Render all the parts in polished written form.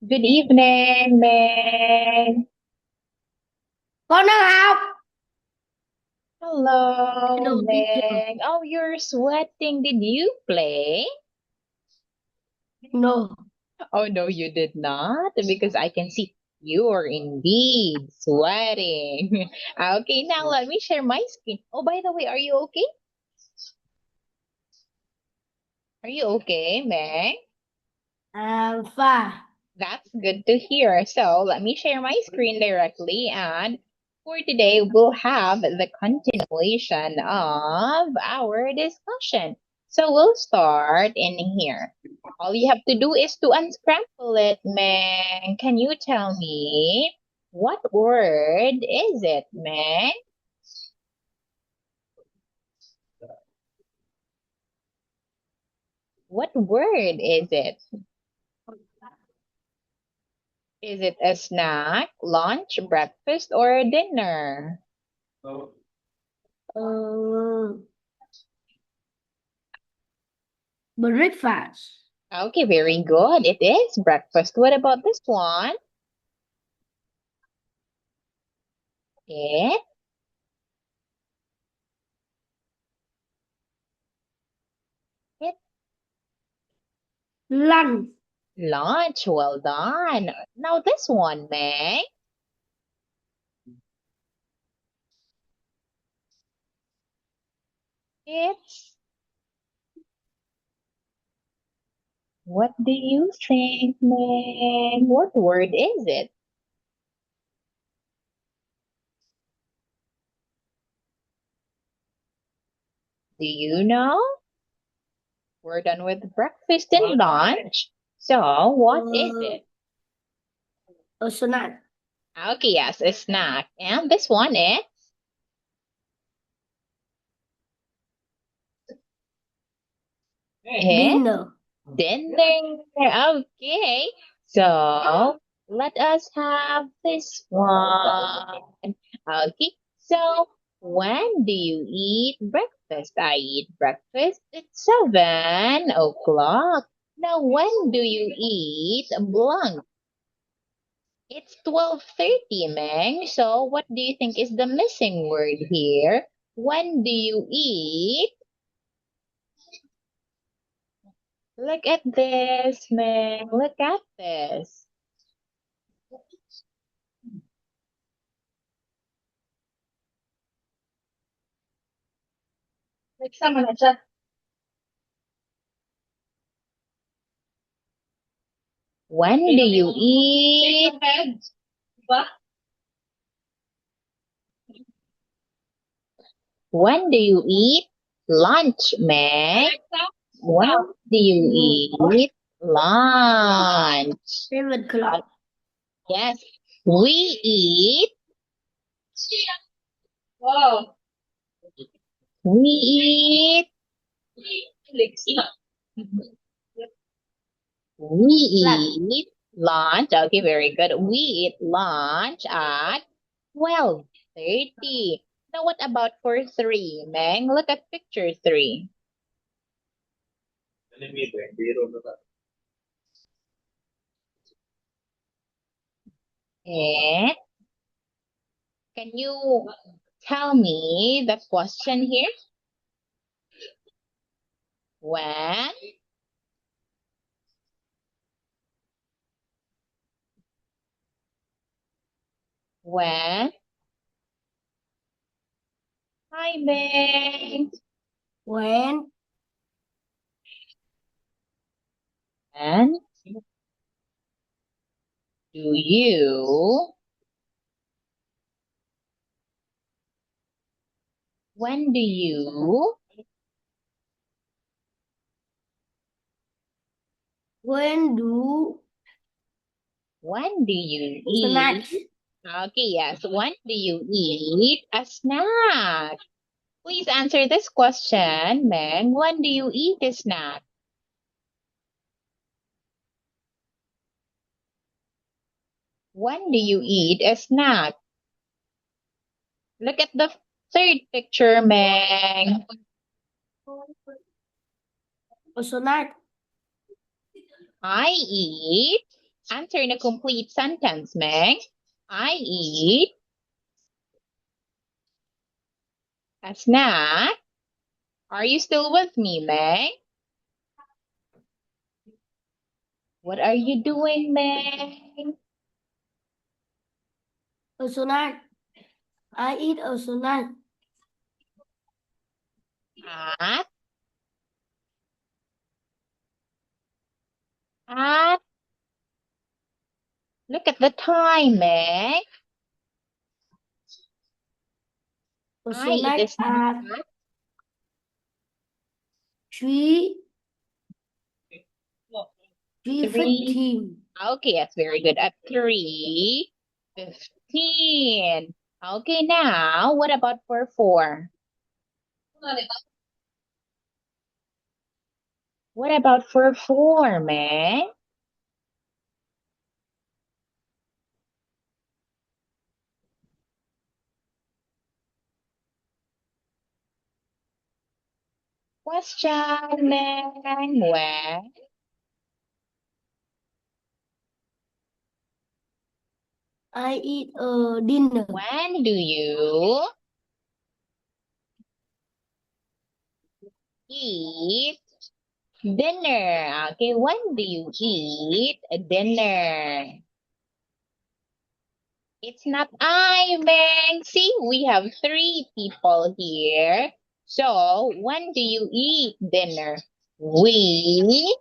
Good evening, Meg. Con đang học. Hello, Hello teacher. Meg. Oh, you're sweating. Did you play? No. Oh, no, you did not, because I can see you're indeed sweating. Okay, now let me share my screen. Oh, by the way, are you okay? Are you okay, Meg? I'm fine. That's good to hear. So let me share my screen directly. And for today, we'll have the continuation of our discussion. So we'll start in here. All you have to do is to unscramble it, Meg. Can you tell me what word is it, Meg? What word is it? Is it a snack, lunch, breakfast, or a dinner? Uh, breakfast. Okay, very good. It is breakfast. What about this one? It, it Lunch. lunch. Well done. Now this one, May. It's, what do you think, May? What word is it? Do you know? We're done with breakfast and lunch. So what is Uh, it? a snack. Okay, yes, a snack. And this one is it Dinner. dinner. Okay. So let us have this one. Okay. So when do you eat breakfast? I eat breakfast at 7 o'clock. Now when do you eat lunch? It's 12:30, Meng. So what do you think is the missing word here? When do you eat? Look at this, Meng. Look at this. Nagsama na siya. When do you eat? Diba? When do you eat lunch, Meg? When do you eat lunch? 7 o'clock. Yes, we eat. Wow. We eat. We Lunch. eat lunch. Okay, very good. We eat lunch at 12:30. Now, what about for three, Meg? Look at picture three. Eh? Can you tell me the question here? When? When? Hi, Meg. When When do you? When do you? when do When do you snacks? eat? Okay, yes. When do you eat a snack? Please answer this question, Meg. When do you eat a snack? When do you eat a snack? Look at the third picture, Meg. A snack. I eat. Answer in a complete sentence, Meg. I eat a snack. Are you still with me, Meg? What are you doing, Meg? A snack. I eat a snack. At, at, look at the time, Meg. A I eat snack a snack at at 3, 3. 3:15. Okay, that's very good. At 3:15. Okay, now what about for 4? What about for 4, Meg? Question, Meg. When? I eat a dinner. When do you eat dinner? Okay, when do you eat dinner? It's not I, Meg. See, we have 3 people here. So, when do you eat dinner? We.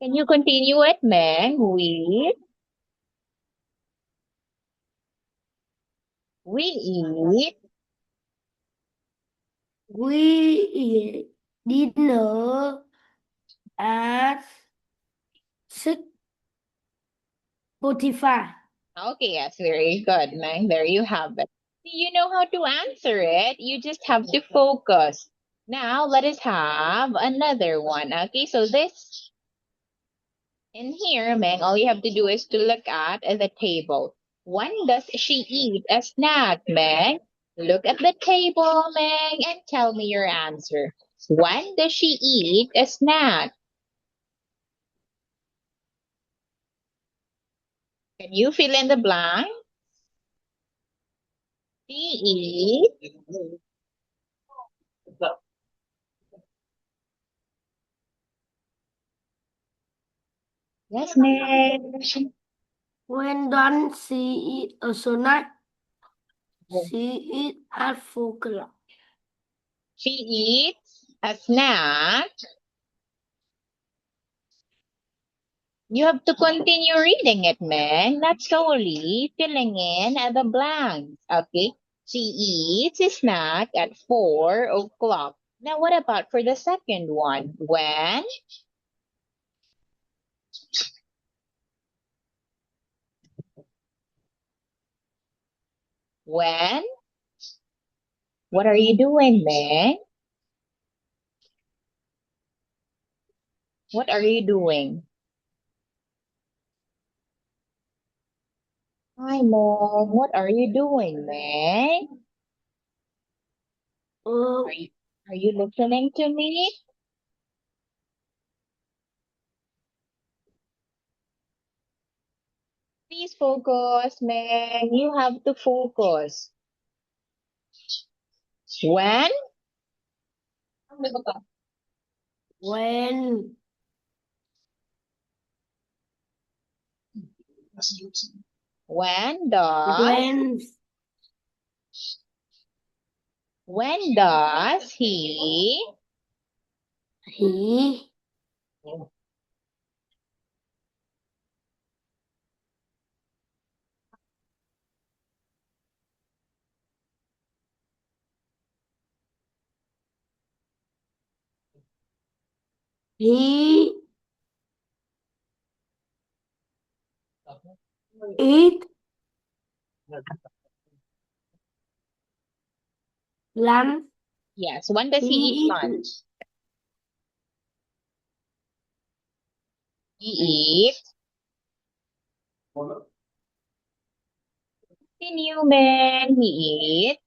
Can you continue it, Meg? We eat We eat dinner at 6:45. Okay, yes, very good, Meg. There you have it. You know how to answer it. You just have to focus. Now, let us have another one. Okay, so this in here, Meg, all you have to do is to look at the table. When does she eat a snack, Meg? Look at the table, Meg, and tell me your answer. When does she eat a snack? Can you fill in the blank? She eats. Yes, Meg. When done she eat a snack? She eat at 4 o'clock. She eats a snack. You have to continue reading it, Meg, not solely filling in the blanks. Okay. She eats a snack at 4 o'clock. Now, what about for the second one? When? What are you doing, Meg? What are you doing? Hi, Mom. What are you doing, Meg? Uh, Are you listening to me? Please focus, Meg. You have to focus. When? when When does when when does he he he eat lunch? yes, when does he He eat eat lunch? He eats inhuman. He eats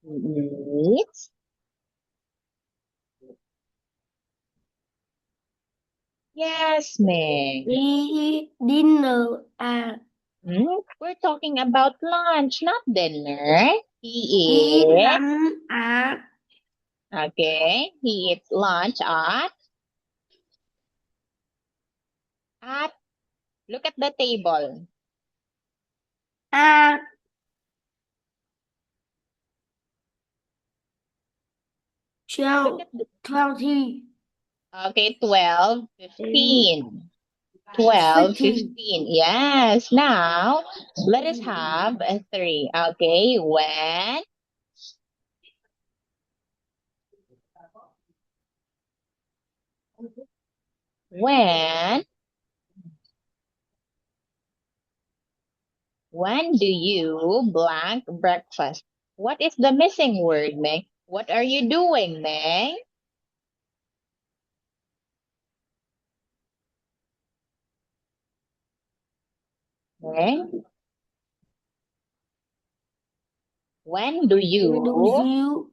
He eats. Yes, Meg. He eat dinner at. We're talking about lunch, not dinner. He He eat eats. lunch at. Okay. He eats lunch at. Look at the table. At Look 12, at the, 12. okay, 12, 15. 12, 15. 15. Yes. Now, let us have a 3. Okay. When when do you blank breakfast? What is the missing word, Meg? What are you doing, Meg? Meg? When do Do you you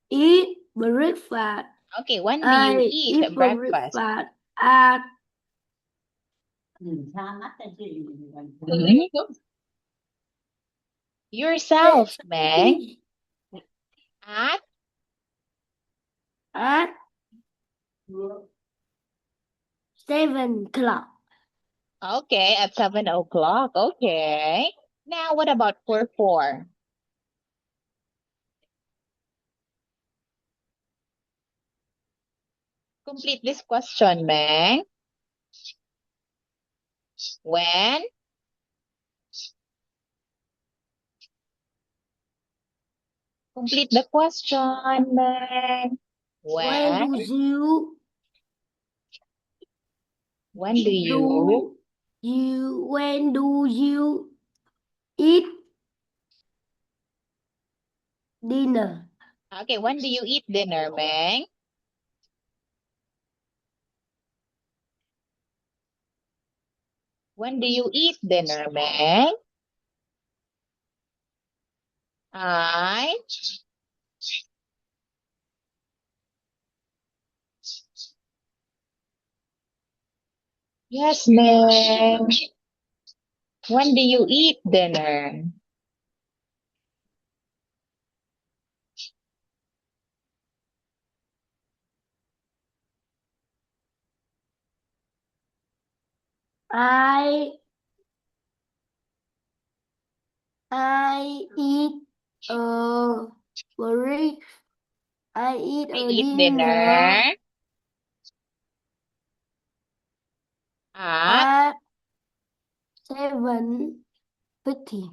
eat breakfast? Okay, when do you I eat eat breakfast? breakfast at Mhm. Yourself, Meg. At at 7 o'clock. okay, at 7 o'clock. Okay. Now what about for 4? Complete this question, Meg. When? Complete the question, Meg. When When? do you When do you? when do you eat dinner? Okay, when do you eat dinner, Meg? When do you eat dinner, Meg? I. Yes, Meg. When do you eat dinner? I eat a break. I eat We a eat dinner dinner at. at 7:50.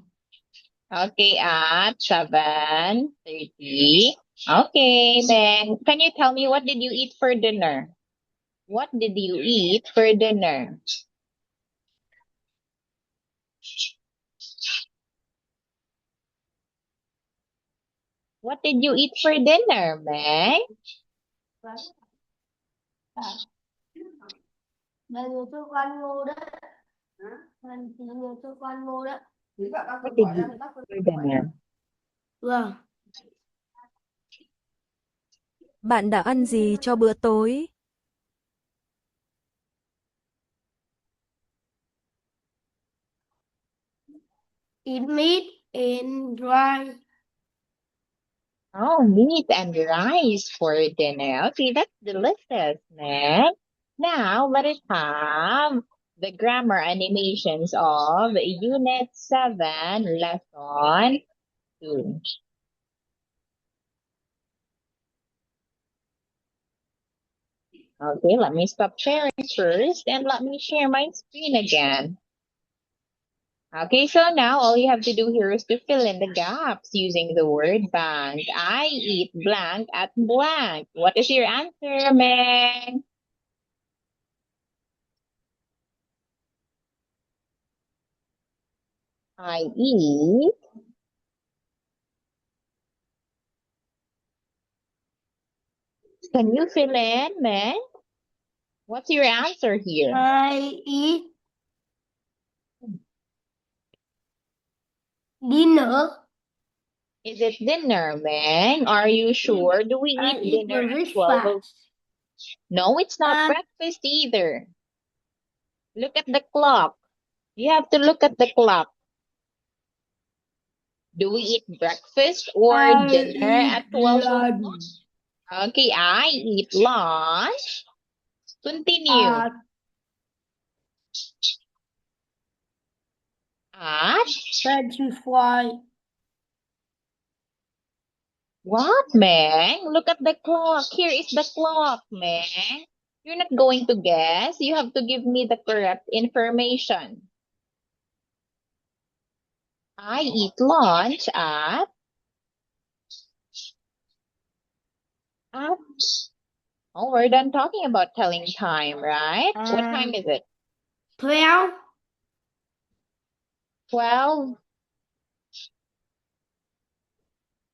Okay, at 7:30. Okay, then can you tell me what did you eat for dinner? What did you eat for dinner? What did you eat for dinner, Meg? Mọi người cho con vô đó. Mình chỉ người cho con vô đó. What did you eat for dinner? Vâng. Bạn đã ăn gì cho bữa tối? Eat meat and rice. Oh, meat and rice for dinner. Okay, that's delicious, Meg. Now let us have the grammar animations of Unit 7, Lesson 2. Okay, let me stop sharing first and let me share my screen again. Okay, so now all you have to do here is to fill in the gaps using the word blank. I eat blank at blank. What is your answer, Meg? I eat. Can you fill in, Meg? What's your answer here? I eat dinner Is it dinner, Meng? Are you sure? Do we I eat eat dinner at very 12? fast. No, it's not And breakfast either. Look at the clock. You have to look at the clock. Do we eat breakfast or I dinner eat at 12 o'clock? lunch Okay, I eat lunch. Continue. at At 25. what, Meng? Look at the clock. Here is the clock, Meng. You're not going to guess. You have to give me the correct information. I eat lunch at oh, we're done talking about telling time, right? What time is it? 12. 12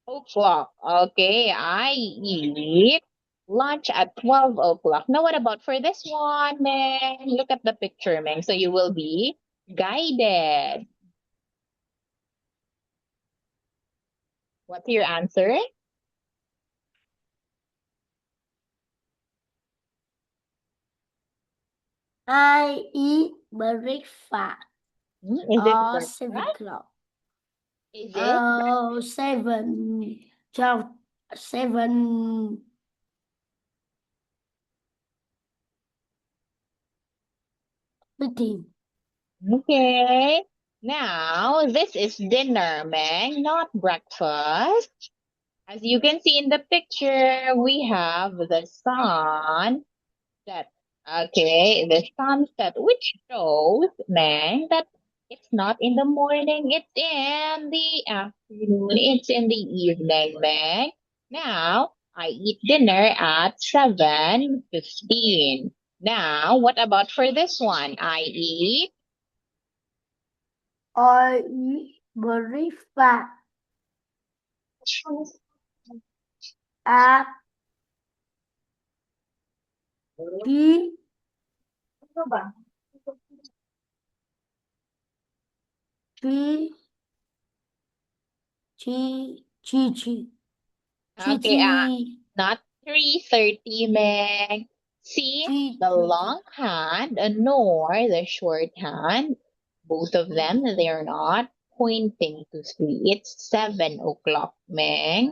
o'clock. Okay, I eat lunch at 12 o'clock. Now, what about for this one, Meng? Look at the picture, Meng. So you will be guided. What's your answer? I eat breakfast Is it at breakfast? 7 o'clock. Is it? 7, 12, 7, 15. Okay. Now, this is dinner, Meng, not breakfast. As you can see in the picture, we have the sun set. Okay, the sunset, which shows, Meng, that it's not in the morning, it's in the afternoon, it's in the evening, Meng. Now, I eat dinner at 7:15. Now, what about for this one? I eat breakfast at 3, 3, 3, 3, 3, Okay, not 3:30, Meg. See, the long hand nor the short hand, both of them, they are not pointing to 3. It's 7 o'clock, Meg.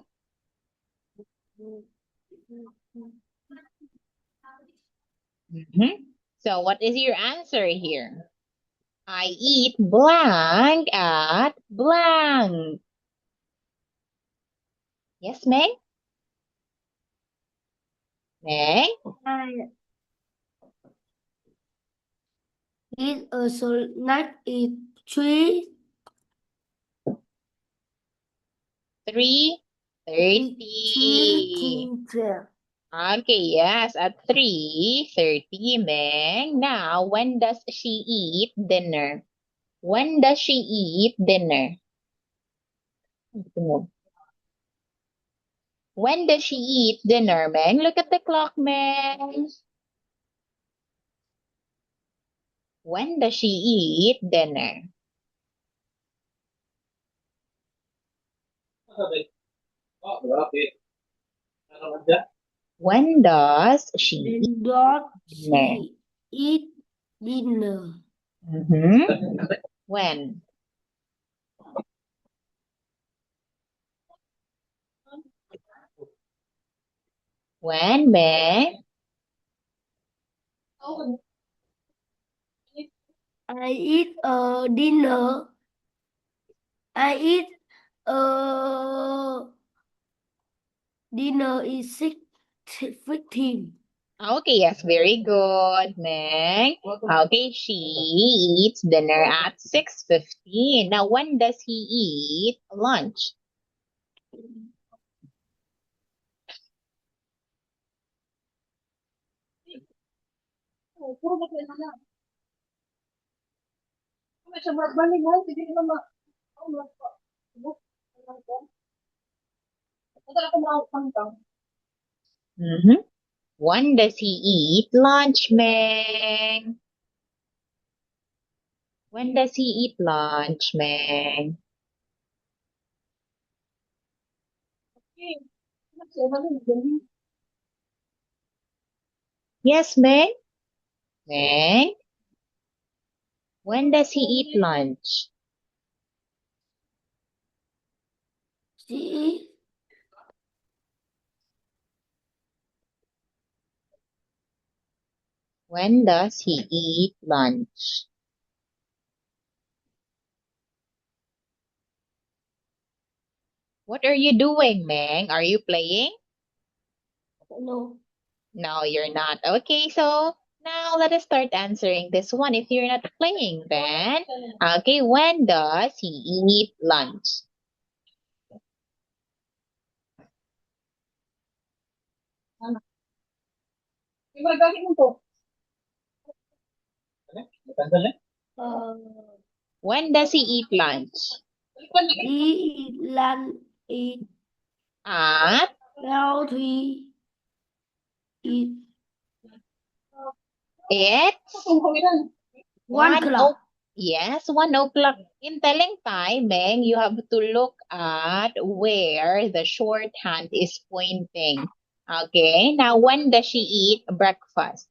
So what is your answer here? I eat blank at blank. Yes, Meg? Meg? I eat a snack at 3, 3:30. 12. Okay, yes, at 3:30, Meng. Now, when does she eat dinner? When does she eat dinner? When does she eat dinner, Meng? Look at the clock, Meng. When does she eat dinner? When does she eat When does dinner? she eat dinner? When? When, Meng? I eat dinner. I eat dinner is 6:15. Okay, yes, very good, Meg. Okay, she eats dinner at 6:15. Now, when does he eat lunch? When does he eat lunch, Meg? When does he eat lunch, Meg? Yes, Meg? Meg? When does he eat lunch? She When does he eat lunch? What are you doing, Meg? Are you playing? no. No, you're not. Okay, so now let us start answering this one. If you're not playing, then okay, when does he eat lunch? Uh, When does he eat lunch? he eat lunch eat At now he eat it's 1 o'clock. Yes, 1 o'clock. In telling time, Meng, you have to look at where the shorthand is pointing. Okay, now when does she eat breakfast?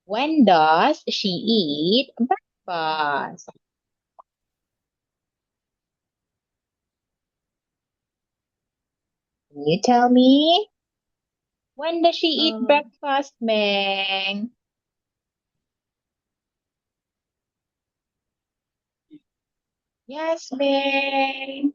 When does she eat breakfast? Can you tell me? When does she eat Uh, breakfast, Meng? Yes, Meng.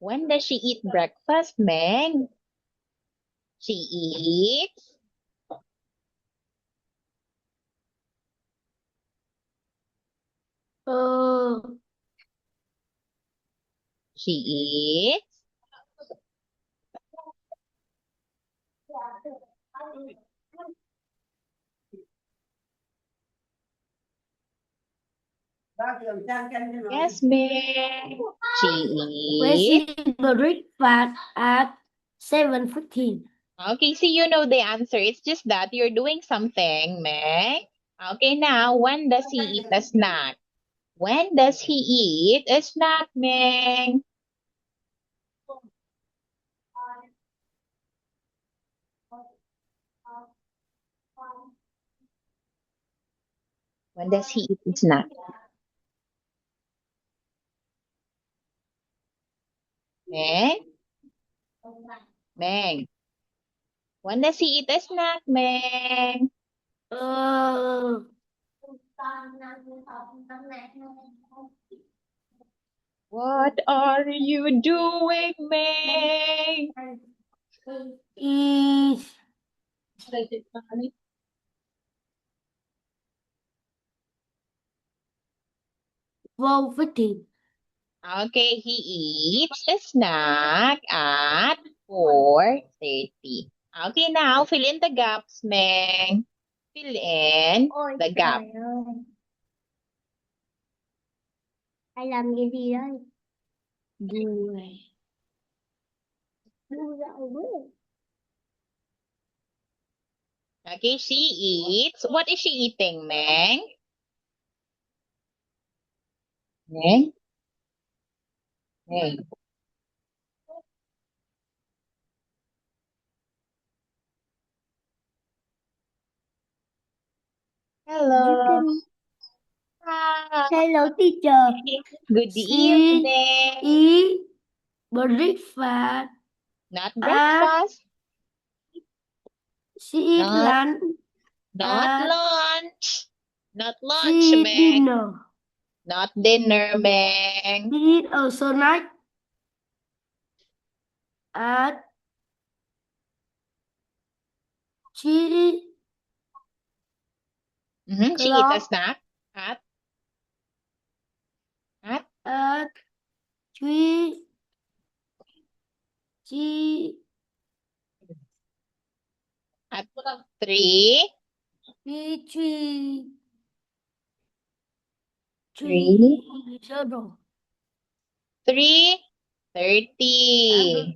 When does she eat breakfast, Meng? She eats. uh, She eats. Yes, Meng. She when eats. she breakfast at 7:15. Okay, so you know the answer. It's just that you're doing something, Meg. Okay, now, when does he eat a snack? When does he eat a snack, Meg? When does he eat a snack? Meg? Meg? When does he eat a snack, Meg? Uh, What are you doing, Meg? is 12:15. Okay, he eats a snack at 4:30. Okay, now fill in the gaps, Meg. Fill in the gap. Ai làm cái gì đây? Đuổi. Đuổi dạo bước. Okay, she eats. What is she eating, Meg? Meg? Meg. You Hello. can... Hi. Hello, teacher. Good She evening. eat breakfast Not at... breakfast. She eat Not, lunch not at... lunch. Not lunch, She eat Meg. dinner. Not dinner, Meg. She eat also night at... She eat She eats a clock snack at at 3... She... at 3. She... 3, 0. 3:30.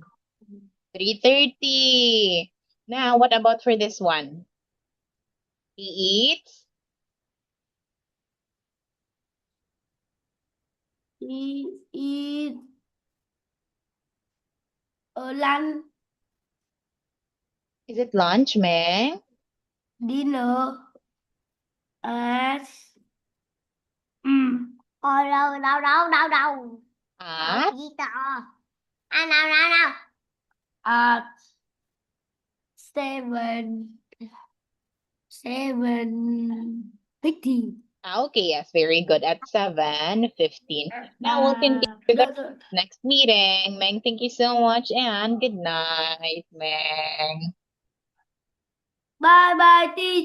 3:30. Now, what about for this one? He eats He eat lunch, is it lunch, Meng? dinner at đâu đâu đâu đâu đâu đâu At gì tao đâu đâu đâu at 7:50. okay, yes, very good. At 7:15. Now we'll continue with the next meeting. Meng, thank you so much and good night, Meng. Bye bye teacher.